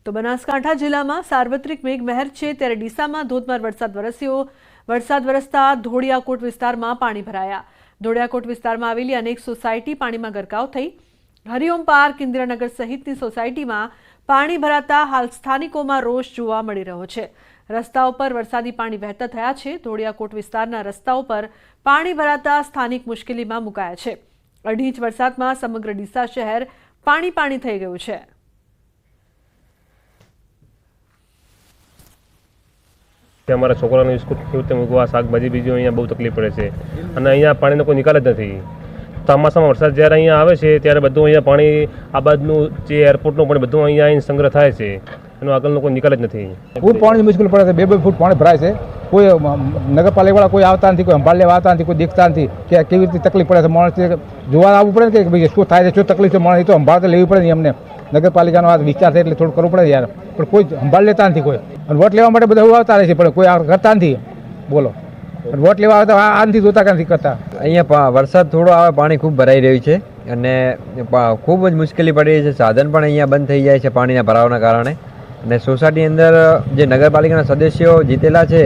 તો બનાસકાંઠા જિલ્લામાં સાર્વત્રિક મેઘમહેર છે ત્યારે ડીસામાં ધોધમાર વરસાદ વરસ્યો। વરસાદ વરસતા ધોળિયાકોટ વિસ્તારમાં પાણી ભરાયા। ધોળિયાકોટ વિસ્તારમાં આવેલી અનેક સોસાયટી પાણીમાં ગરકાવ થઈ। હરિઓમ પાર્ક, ઇન્દ્રનગર સહિતની સોસાયટીમાં પાણી ભરાતા હાલ સ્થાનિકોમાં રોષ જોવા મળી રહ્યો છે। રસ્તાઓ પર વરસાદી પાણી વહેતા થયા છે। ધોળિયાકોટ વિસ્તારના રસ્તાઓ પર પાણી ભરાતા સ્થાનિક મુશ્કેલીમાં મુકાયા છે। 2.5 ઇંચ વરસાદમાં સમગ્ર ડીસા શહેર પાણી થઈ ગયું છે। અમારા છોકરાનું સ્કૂલ કેવી રીતે મૂકવા, શાકભાજી બીજું અહીંયા બહુ તકલીફ પડે છે અને અહીંયા પાણીનો કોઈ નિકાલ જ નથી। ચોમાસામાં વરસાદ જ્યારે અહીંયા આવે છે ત્યારે બધું અહીંયા પાણી આ બાજુનું જે એરપોર્ટનું પણ બધું અહીંયા આવીને સંગ્રહ થાય છે, એનો આગળનો કોઈ નિકાલ જ નથી। ખૂબ પાણી મુશ્કેલ પડે છે। 2-2 ફૂટ પાણી ભરાય છે। કોઈ નગરપાલિકાવાળા કોઈ આવતા નથી, કોઈ સંભાળ લેવા આવતા નથી, કોઈ દેખતા નથી કે કેવી રીતે તકલીફ પડે છે। માણસ જોવા આવવું પડે કે ભાઈ શું થાય છે, શું તકલીફ છે, માણસ તો સંભાળ તો લેવી પડે ને એમને। નગરપાલિકાનો આ વિચાર છે એટલે થોડું કરવું પડે યાર, પણ કોઈ સંભાળ લેતા નથી કોઈ। અને વોટ લેવા માટે બધા આવતા રહે છે પણ કોઈ કરતા નથી। બોલો, વોટ લેવા આવતા આ નથી જોતા કે નથી કરતા। અહીંયા વરસાદ થોડો આવે, પાણી ખૂબ ભરાઈ રહ્યું છે અને ખૂબ જ મુશ્કેલી પડી રહી છે। સાધન પણ અહીંયા બંધ થઈ જાય છે પાણીના ભરાવાના કારણે। અને સોસાયટી અંદર જે નગરપાલિકાના સદસ્યો જીતેલા છે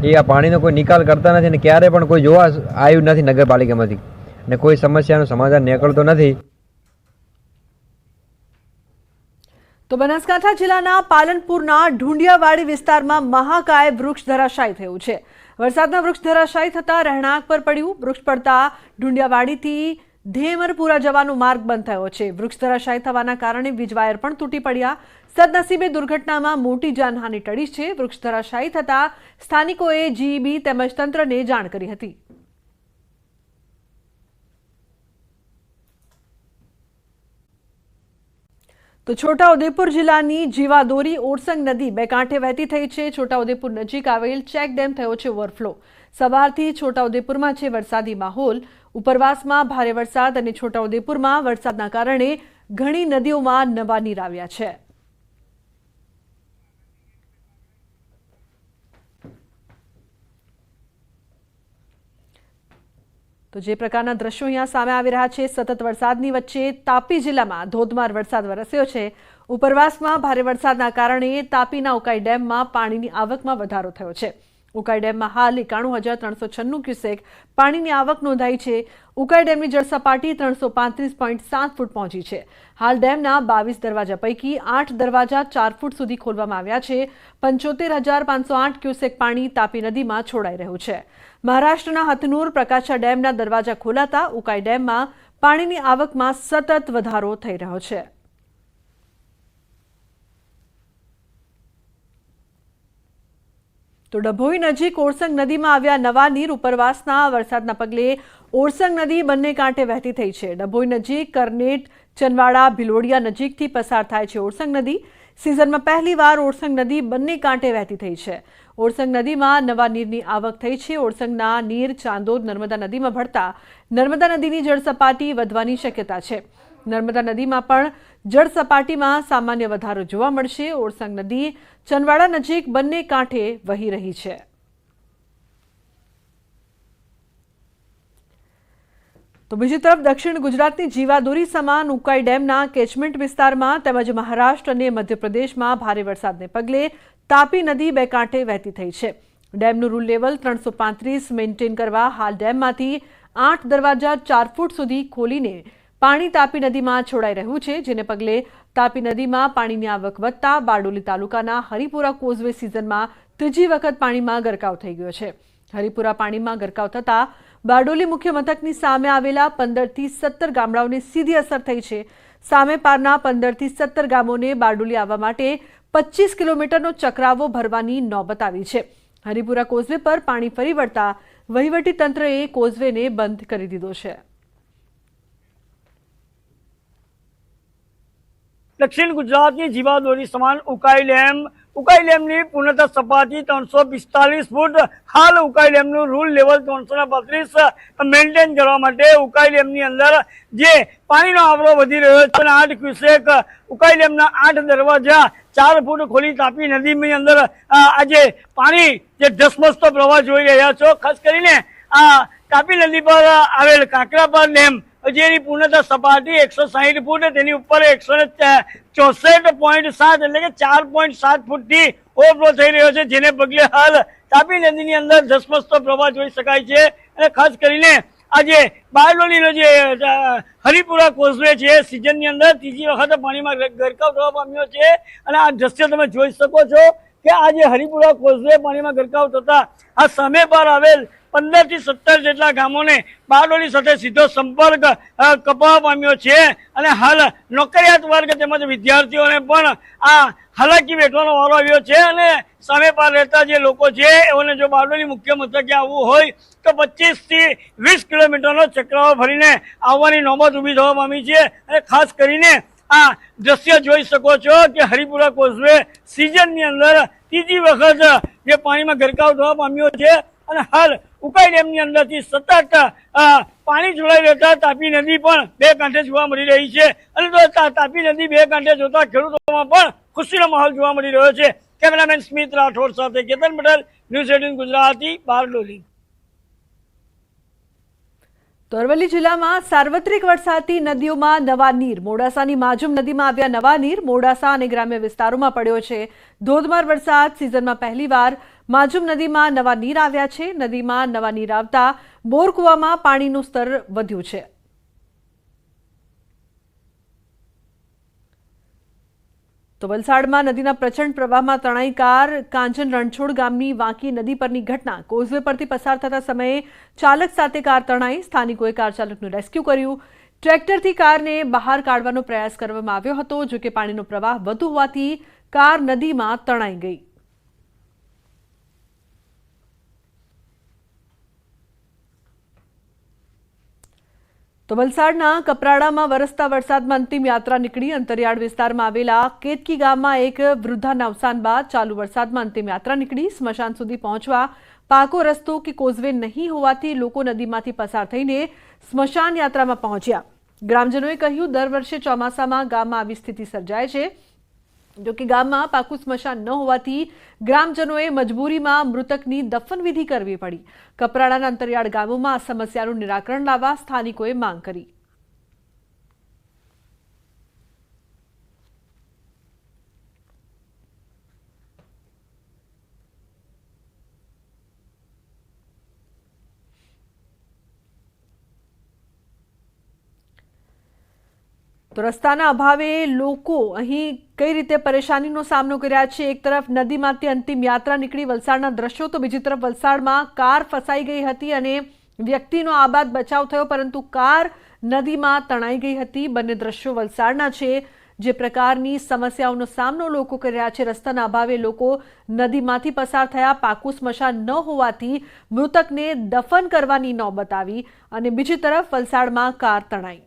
એ આ પાણીનો કોઈ નિકાલ કરતા નથી અને ક્યારે પણ કોઈ જોવા આવ્યું નથી નગરપાલિકામાંથી, અને કોઈ સમસ્યાનું સમાધાન નીકળતો નથી। તો બનાસકાંઠા જિલ્લાના પાલનપુરના ઢુંડિયાવાડી વિસ્તારમાં મહાકાય વૃક્ષ ધરાશાયી થયું છે। વરસાદના વૃક્ષ ધરાશાયી થતા રહેણાંક પર પડ્યું। વૃક્ષ પડતા ઢુંડિયાવાડીથી ધેમરપુરા જવાનો માર્ગ બંધ થયો છે। વૃક્ષ ધરાશાયી થવાના કારણે વીજ વાયર પણ તૂટી પડ્યા। સદનસીબે દુર્ઘટનામાં મોટી જાનહાનિ ટળી છે। વૃક્ષ ધરાશાયી થતા સ્થાનિકોએ જીઈબી તેમજ તંત્રને જાણ કરી હતી। તો છોટાઉદેપુર જિલ્લાની જીવાદોરી ઓરસંગ નદી બે કાંઠે વહેતી થઈ છે। છોટાઉદેપુર નજીક આવેલ ચેક ડેમ થયો છે ઓવરફ્લો। સવારથી છોટાઉદેપુરમાં છે વરસાદી માહોલ। ઉપરવાસમાં ભારે વરસાદ અને છોટાઉદેપુરમાં વરસાદના કારણે ઘણી નદીઓમાં નવા નીર આવ્યા છે। તો જે પ્રકારના દ્રશ્યો અહીંયા સામે આવી રહ્યા છે, સતત વરસાદની વચ્ચે તાપી જિલ્લામાં ધોધમાર વરસાદ વરસ્યો છે। ઉપરવાસમાં ભારે વરસાદના કારણે તાપીના ઉકાઈ ડેમમાં પાણીની આવકમાં વધારો થયો છે। ઉકાઈ ડેમમાં હાલ 91,396 ક્યુસેક પાણીની આવક નોંધાઈ છે। ઉકાઈ ડેમની જળ સપાટી 335.7 ફૂટ પહોંચી છે। હાલ ડેમના 22 દરવાજા પૈકી 8 દરવાજા 4 ફૂટ સુધી ખોલવામાં આવ્યા છે। 75,508 ક્યુસેક પાણી તાપી નદીમાં છોડાઈ રહ્યું છે। મહારાષ્ટ્રના હથનુર પ્રકાશા ડેમના દરવાજા ખોલાતા ઉકાઈ ડેમમાં પાણીની આવકમાં સતત વધારો થઈ રહ્યો છે। તો ડભોઈ નજીક ઓરસંગ નદીમાં આવ્યા નવા નીર। ઉપરવાસના વરસાદના પગલે ઓરસંગ નદી બંને કાંઠે વહેતી થઈ છે। ડભોઈ નજીક કરનેટ, ચનવાડા, ભિલોડિયા નજીકથી પસાર થાય છે ઓરસંગ નદી। સિઝનમાં પહેલીવાર ઓરસંગ નદી બંને કાંઠે વહેતી થઈ છે। ઓરસંગ નદીમાં નવા નીરની આવક થઈ છે। ઓરસંગના નીર ચાંદોદ નર્મદા નદીમાં ભળતા નર્મદા નદીની જળ સપાટી વધવાની શક્યતા છે। નર્મદા નદીમાં પણ જળ સપાટીમાં સામાન્ય વધારો જોવા મળશે। ઓરસંગ નદી ચનવાડા નજીક બંને કાંઠે વહી રહી છે। તો બીજી તરફ દક્ષિણ ગુજરાતની જીવાદોરી સમાન ઉકાઈ ડેમના કેચમેન્ટ વિસ્તારમાં તેમજ મહારાષ્ટ્ર અને મધ્યપ્રદેશમાં ભારે વરસાદને પગલે તાપી નદી બે કાંઠે વહેતી થઈ છે। ડેમનું રૂલ લેવલ 335 મેન્ટેન કરવા હાલ ડેમમાંથી 8 દરવાજા 4 ફૂટ સુધી ખોલીને પાણી તાપી નદીમાં છોડાઈ રહ્યું છે, જેને પગલે તાપી નદીમાં પાણીની આવક વધતા બારડોલી તાલુકાના હરિપુરા કોઝવે સિઝનમાં ત્રીજી વખત પાણીમાં ગરકાવ થઈ ગયો છે। હરિપુરા પાણીમાં ગરકાવ થતા બારડોલી મુખ્ય મથકની સામે આવેલા 15 થી 17 ગામડાઓને સીધી અસર થઈ છે। સામે પારના 15 થી 17 ગામોને બારડોલી આવવા માટે 25 કિલોમીટરનો ચક્રાવો ભરવાની નોબત આવી છે। હરિપુરા કોઝવે પર પાણી ફરી વળતા વહીવટી તંત્રએ કોઝવેને બંધ કરી દીધો છે। દક્ષિણ ગુજરાતની જીવાદોરી સમાન ઉકાઈ ડેમની પૂર્ણતઃ સપાટી 345 ફૂટ। હાલ ઉકાઈ ડેમનું રૂલ લેવલ 332 મેન્ટેન કરવા માટે ઉકાઈ ડેમની અંદર જે પાણીનો આવરો વધી રહ્યો છે 8 ક્યુસેક ઉકાઈ ડેમના 8 દરવાજા 4 ફૂટ ખોલી તાપી નદીની અંદર આજે પાણી જે ધસમસતો પ્રવાહ જોઈ રહ્યા છો। ખાસ કરીને આ તાપી નદી પર આવેલ કાંકરાપાર ડેમ જેની પૂર્ણતા સપાટી 160 ફૂટ, તેની ઉપર 164.7 એટલે કે 4.7 ફૂટથી ઓવરફ્લો થઈ રહ્યો છે, જેને પગલે હાલ તાપી નદીની અંદર ધસમસતો પ્રવાહ જોઈ શકાય છે. અને ખાસ કરીને આજે બારડોલીનો જે હરિપુરા કોઝવે છે, સિઝનની અંદર ત્રીજી વખત પાણીમાં ગરકાવ થવા પામ્યો છે. અને આ દ્રશ્ય તમે જોઈ શકો છો કે આ જે હરિપુરા કોઝવે પાણીમાં ગરકાવ થતા આ સામે પર આવેલ 15 થી 17 જેટલા ગામોને બારડોલી સાથે સીધો સંપર્ક કપાવવા પામ્યો છે. અને હાલ નોકરિયાત વર્ગ તેમજ વિદ્યાર્થીઓને પણ આ હાલાકી વેઠવાનો વારો આવ્યો છે. અને સામે પાર રહેતા જે લોકો છે એઓને જો બારડોલી મુખ્ય મથકે આવવું હોય તો 25 થી 20 કિલોમીટરનો ચક્રાવો ફરીને આવવાની નોબત ઊભી થવા પામી છે. અને ખાસ કરીને આ દ્રશ્ય જોઈ શકો છો કે હરિપુરા કોઝવે સિઝનની અંદર ત્રીજી વખત જે પાણીમાં ગરકાવ થવા પામ્યો છે. અને હાલ ઉકાઈ ડેમની અંદરથી સતત પાણી છોડાઈ રહેતા તાપી નદી પણ બે કાંઠે જોવા મળી રહી છે. અને તો તાપી નદી બે કાંઠે જોતા ખેડૂતોમાં પણ ખુશીનો માહોલ જોવા મળી રહ્યો છે. કેમેરામેન સ્મિત રાઠોડ સાથે કેતન પટેલ, ન્યૂઝ 18 ગુજરાતી, બારડોલી. તો અરવલ્લી જિલ્લામાં સાર્વત્રિક વરસાદથી નદીઓમાં નવા નીર. મોડાસાની માજુમ નદીમાં આવ્યા નવા નીર. મોડાસા અને ગ્રામ્ય વિસ્તારોમાં પડ્યો છે ધોધમાર વરસાદ. સિઝનમાં પહેલીવાર માજુમ નદીમાં નવા નીર આવ્યા છે. નદીમાં નવા નીર આવતા બોરકુવામાં પાણીનું સ્તર વધ્યું છે. તો વલસાડમાં નદીના પ્રચંડ પ્રવાહમાં તણાઈ કાર. કાંજન રણછોડ ગામની વાંકી નદી પરની ઘટના. કોઝવે પરથી પસાર થતા સમયે ચાલક સાથે કાર તણાઈ. સ્થાનિકોએ કાર ચાલકનું રેસ્ક્યુ કર્યું. ટ્રેક્ટરથી કારને બહાર કાઢવાનો પ્રયાસ કરવામાં આવ્યો હતો, જોકે પાણીનો પ્રવાહ વધુ હોવાથી કાર નદીમાં તણાઈ ગઈ. તો વલસાડના કપરાડામાં વરસતા વરસાદમાં અંતિમ યાત્રા નીકળી. અંતરિયાળ વિસ્તારમાં આવેલા કેતકી ગામમાં એક વૃદ્ધાના અવસાન બાદ ચાલુ વરસાદમાં અંતિમ યાત્રા નીકળી. સ્મશાન સુધી પહોંચવા પાકો રસ્તો કે કોઝવે નહીં હોવાથી લોકો નદીમાંથી પસાર થઈને સ્મશાન યાત્રામાં પહોંચ્યા. ગ્રામજનોએ કહ્યું, દર વર્ષે ચોમાસામાં ગામમાં આવી સ્થિતિ સર્જાય છે. જોકે ગામમાં પાકું સ્મશાન ન હોવાથી ગ્રામજનોએ મજબૂરીમાં મૃતકની દફનવિધિ કરવી પડી. કપરાડાના અંતરિયાળ ગામોમાં આ સમસ્યાનું નિરાકરણ લાવવા સ્થાનિકોએ માંગ કરી. તો રસ્તાના અભાવે લોકો અહીં કઈ રીતે પરેશાનીનો સામનો કર્યા છે. એક તરફ નદીમાંથી અંતિમ યાત્રા નીકળી વલસાડના દ્રશ્યો, તો બીજી તરફ વલસાડમાં કાર ફસાઈ ગઈ હતી અને વ્યક્તિનો આબાદ બચાવ થયો, પરંતુ કાર નદીમાં તણાઈ ગઈ હતી. બંને દ્રશ્યો વલસાડના છે. જે પ્રકારની સમસ્યાઓનો સામનો લોકો કરી રહ્યા છે. રસ્તાના અભાવે લોકો નદીમાંથી પસાર થયા. પાકું સ્મશાન ન હોવાથી મૃતકને દફન કરવાની નોબત આવી અને બીજી તરફ વલસાડમાં કાર તણાઈ.